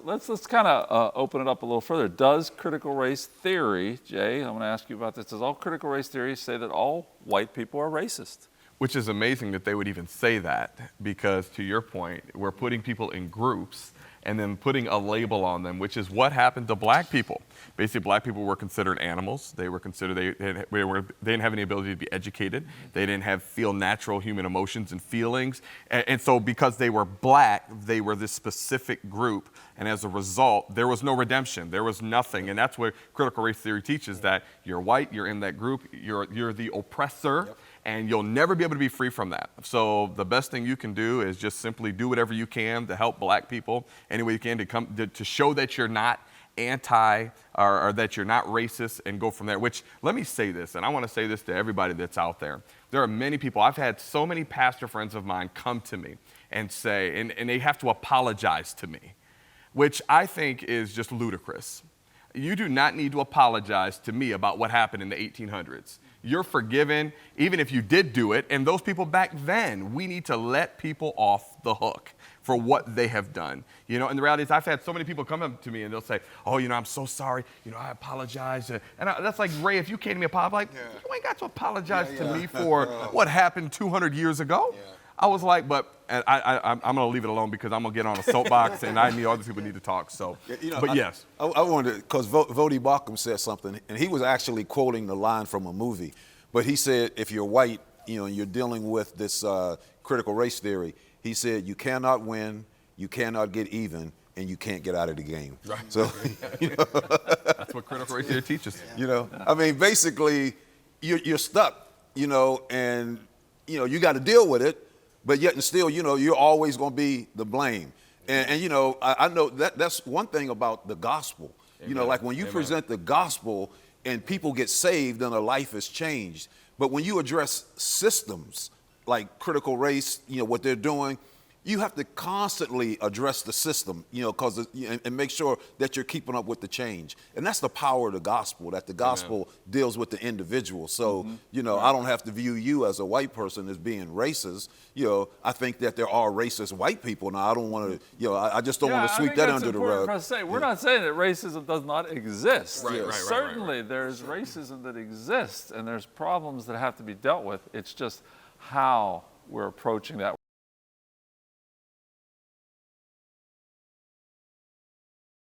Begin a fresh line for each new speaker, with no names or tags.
let's kind of open it up a little further. Does critical race theory, Jay, I'm going to ask you about this. Does all critical race theory say that all white people are racist?
Which is amazing that they would even say that, because to your point, we're putting people in groups and then putting a label on them, which is what happened to black people. Basically, black people were considered animals. They were considered, they didn't have any ability to be educated. They didn't feel natural human emotions and feelings. And so because they were black, they were this specific group. And as a result, there was no redemption. There was nothing. And that's what critical race theory teaches, that you're white, you're in that group, you're the oppressor. Yep. And you'll never be able to be free from that. So the best thing you can do is just simply do whatever you can to help black people any way you can, to show that you're not anti or that you're not racist, and go from there. Which, let me say this, and I want to say this to everybody that's out there. There are many people, I've had so many pastor friends of mine come to me and say, and they have to apologize to me, which I think is just ludicrous. You do not need to apologize to me about what happened in the 1800s. You're forgiven, even if you did do it. And those people back then, we need to let people off the hook for what they have done. You know, and the reality is, I've had so many people come up to me and they'll say, oh, I'm so sorry. I apologize. And that's like, Ray, if you came to me apologize, you ain't got to apologize to me for what happened 200 years ago. Yeah. I was like, but I'm going to leave it alone, because I'm going to get on a soapbox and other people need to talk. So, but yes.
I wanted, because Vodi Bakum said something, and he was actually quoting the line from a movie. But he said, if you're white, and you're dealing with this critical race theory, he said, you cannot win, you cannot get even, and you can't get out of the game. Right. So,
that's what critical race theory teaches.
I mean, basically, you're stuck, and, you got to deal with it. But yet and still, you're always going to be the blame. And I know that's one thing about the gospel. Amen. Like when you present the gospel and people get saved and their life is changed. But when you address systems like critical race, what they're doing, you have to constantly address the system, and make sure that you're keeping up with the change. And that's the power of the gospel, that the gospel deals with the individual. So, I don't have to view you as a white person as being racist. I think that there are racist white people. Now, I don't want to, I just don't want to sweep that under the rug.
We're not saying that racism does not exist.
Right.
Certainly, there's racism that exists, and there's problems that have to be dealt with. It's just how we're approaching that.